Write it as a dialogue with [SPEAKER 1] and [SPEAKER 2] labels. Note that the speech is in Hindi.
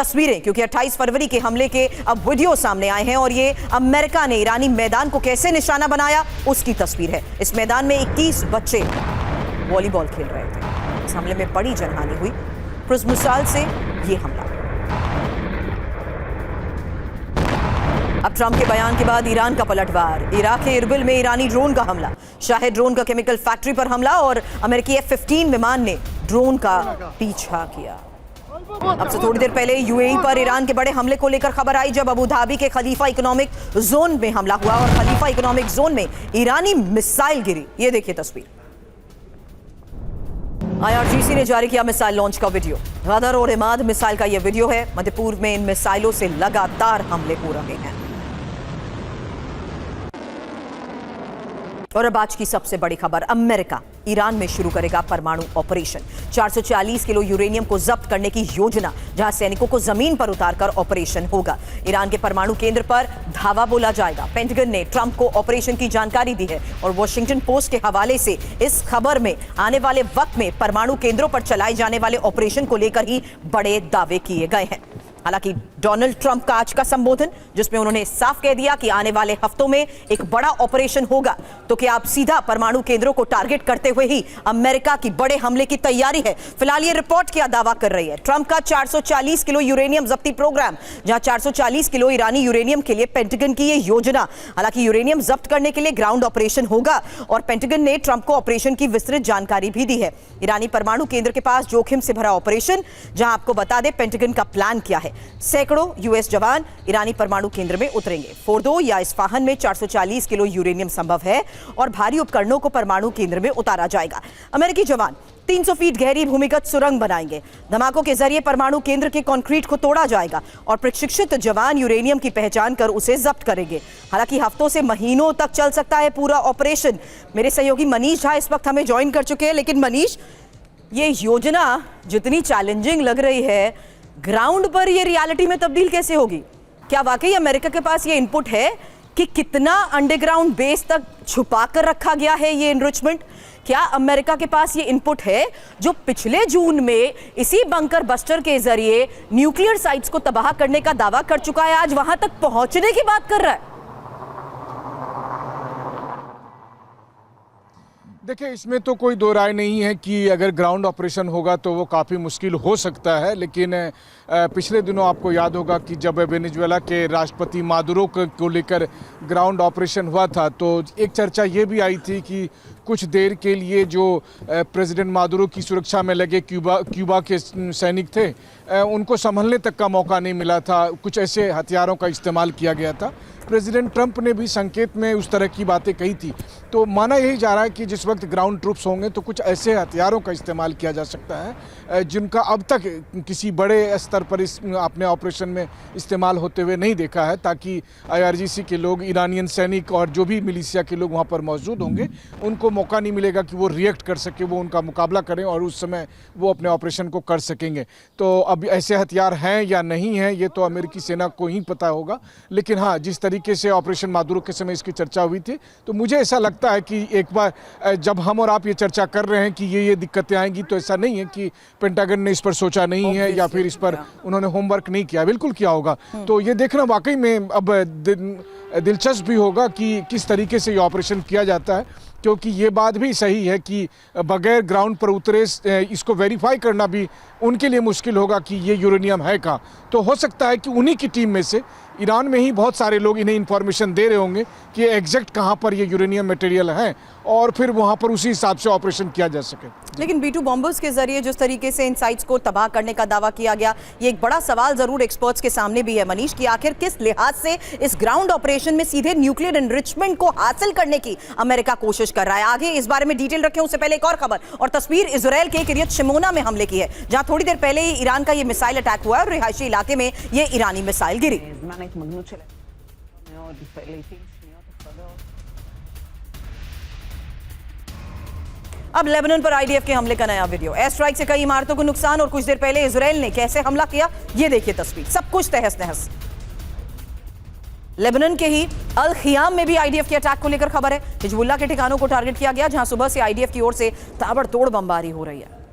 [SPEAKER 1] तस्वीरें, क्योंकि 28 फरवरी के हमले के अब वीडियो सामने आए हैं और ये अमेरिका ने ईरानी मैदान को कैसे निशाना बनाया उसकी तस्वीर है। इस मैदान में 21 बच्चे वॉलीबॉल खेल रहे थे। इस हमले में बड़ी जनहानि हुई। क्रूज मिसाइल से ये हमला। अब ट्रंप के बयान के बाद ईरान का पलटवार। इराक के इरबिल में ईरानी ड्रोन का हमला। शाहिद ड्रोन का केमिकल फैक्ट्री पर हमला और अमेरिकी F-15 विमान ने ड्रोन का पीछा किया। अब से थोड़ी देर पहले यूएई पर ईरान के बड़े हमले को लेकर खबर आई, जब अबू धाबी के खलीफा इकोनॉमिक जोन में हमला हुआ और खलीफा इकोनॉमिक जोन में ईरानी मिसाइल गिरी। ये देखिए तस्वीर। IRGC ने जारी किया मिसाइल लॉन्च का वीडियो। गदर और इमाद मिसाइल का यह वीडियो है। मध्य पूर्व में इन मिसाइलों से लगातार हमले हो रहे हैं। और अब आज की सबसे बड़ी खबर, अमेरिका ईरान में शुरू करेगा परमाणु ऑपरेशन। 440 किलो यूरेनियम को जब्त करने की योजना, जहां सैनिकों को जमीन पर उतारकर ऑपरेशन होगा। ईरान के परमाणु केंद्र पर धावा बोला जाएगा। पेंटागन ने ट्रंप को ऑपरेशन की जानकारी दी है और वॉशिंगटन पोस्ट के हवाले से इस खबर में आने वाले वक्त में परमाणु केंद्रों पर चलाए जाने वाले ऑपरेशन को लेकर ही बड़े दावे किए गए हैं। हालांकि डोनाल्ड ट्रंप का आज का संबोधन, जिसमें उन्होंने साफ कह दिया कि आने वाले हफ्तों में एक बड़ा ऑपरेशन होगा, तो क्या आप सीधा परमाणु केंद्रों को टारगेट करते हुए ही अमेरिका की बड़े हमले की तैयारी है? फिलहाल ये रिपोर्ट क्या दावा कर रही है? ट्रंप का 440 किलो यूरेनियम जब्ती प्रोग्राम, जहां 440 किलो ईरानी यूरेनियम के लिए पेंटागन की ये योजना। हालांकि यूरेनियम जब्त करने के लिए ग्राउंड ऑपरेशन होगा और पेंटागन ने ट्रंप को ऑपरेशन की विस्तृत जानकारी भी दी है। ईरानी परमाणु केंद्र के पास जोखिम से भरा ऑपरेशन, जहां आपको बता दें पेंटागन का प्लान क्या है। सैकड़ों यूएस जवान ईरानी परमाणु केंद्र में उतरेंगे। फोर्दो या इस्फाहान में 440 किलो यूरेनियम संभव है और भारी उपकरणों को परमाणु केंद्र में उतारा जाएगा। अमेरिकी जवान 300 फीट गहरी भूमिगत सुरंग बनाएंगे। धमाकों के जरिए परमाणु केंद्र के कंक्रीट को तोड़ा जाएगा और प्रशिक्षित जवान यूरेनियम की पहचान कर उसे जब्त करेंगे। हालांकि हफ्तों से महीनों तक चल सकता है पूरा ऑपरेशन। मेरे सहयोगी मनीष झा इस वक्त हमें ज्वाइन कर चुके हैं। लेकिन मनीष, ये योजना जितनी चैलेंजिंग लग रही है, ग्राउंड पर ये रियलिटी में तब्दील कैसे होगी? क्या वाकई अमेरिका के पास ये इनपुट है कि कितना अंडरग्राउंड बेस तक छुपा कर रखा गया है ये एनरिचमेंट? क्या अमेरिका के पास ये इनपुट है जो पिछले जून में इसी बंकर बस्टर के जरिए न्यूक्लियर साइट्स को तबाह करने का दावा कर चुका है, आज वहां तक पहुंचने की बात कर रहा है?
[SPEAKER 2] देखिए, इसमें तो कोई दो राय नहीं है कि अगर ग्राउंड ऑपरेशन होगा तो वो काफ़ी मुश्किल हो सकता है। लेकिन पिछले दिनों आपको याद होगा कि जब वेनेजुएला के राष्ट्रपति मादुरो को लेकर ग्राउंड ऑपरेशन हुआ था, तो एक चर्चा ये भी आई थी कि कुछ देर के लिए जो प्रेसिडेंट मादुरो की सुरक्षा में लगे क्यूबा के सैनिक थे, उनको संभलने तक का मौका नहीं मिला था। कुछ ऐसे हथियारों का इस्तेमाल किया गया था। प्रेसिडेंट ट्रंप ने भी संकेत में उस तरह की बातें कही थी। तो माना यही जा रहा है कि जिस वक्त ग्राउंड ट्रूप्स होंगे तो कुछ ऐसे हथियारों का इस्तेमाल किया जा सकता है जिनका अब तक किसी बड़े स्तर पर अपने ऑपरेशन में इस्तेमाल होते हुए नहीं देखा है, ताकि IRGC के लोग, ईरानियन सैनिक और जो भी मिलिशिया के लोग वहाँ पर मौजूद होंगे, उनको मौका नहीं मिलेगा कि वो रिएक्ट कर सके, वो उनका मुकाबला करें और उस समय वो अपने ऑपरेशन को कर सकेंगे। तो अब ऐसे हथियार हैं या नहीं हैं, ये तो अमेरिकी सेना को ही पता होगा। लेकिन हाँ, जिस तरीके से ऑपरेशन मादुरो के समय इसकी चर्चा हुई थी, तो मुझे ऐसा लगता है कि एक बार जब हम और आप ये चर्चा कर रहे हैं कि ये दिक्कतें आएंगी, तो ऐसा नहीं है कि पेंटागन ने इस पर सोचा नहीं है या फिर इस पर उन्होंने होमवर्क नहीं किया। बिल्कुल किया होगा। तो ये देखना वाकई में अब दिलचस्प भी होगा कि किस तरीके से ये ऑपरेशन किया जाता है, क्योंकि ये बात भी सही है कि बगैर ग्राउंड पर उतरे इसको वेरीफाई करना भी उनके लिए मुश्किल होगा कि ये यूरेनियम है कहाँ। तो हो सकता है कि उन्हीं की टीम में से ईरान में ही बहुत सारे लोग इन्हें इन्फॉर्मेशन दे रहे होंगे कि एग्जैक्ट कहाँ पर ये यूरेनियम मटेरियल है और फिर वहाँ पर उसी हिसाब से ऑपरेशन किया जा सके।
[SPEAKER 1] लेकिन B-2 बॉम्बर्स के जरिए जिस तरीके से इन साइट्स को तबाह करने का दावा किया गया, ये एक बड़ा सवाल जरूर एक्सपर्ट्स के सामने भी है मनीष, कि आखिर किस लिहाज से इस ग्राउंड ऑपरेशन में सीधे न्यूक्लियर एनरिचमेंट को हासिल करने की अमेरिका कोशिश कर रहा है। आगे इस बारे में डिटेल रखें उससे पहले एक और खबर और तस्वीर इजरायल के किरियत शिमोना में हमले की है, जहां थोड़ी देर पहले ही ईरान का ये मिसाइल अटैक हुआ है और रिहायशी इलाके में ये ईरानी मिसाइल गिरी। अब लेबनान पर IDF के हमले का नया वीडियो। एयर स्ट्राइक से कई इमारतों को नुकसान और कुछ देर पहले इजरायल ने कैसे हमला किया, ये देखिए तस्वीर। सब कुछ तहस नहस। लेबनान के ही अल खियाम में भी IDF के अटैक को लेकर खबर है। हिजबुल्लाह के ठिकानों को टारगेट किया गया, जहां सुबह से IDF की ओर से ताबड़तोड़ बमबारी हो रही है।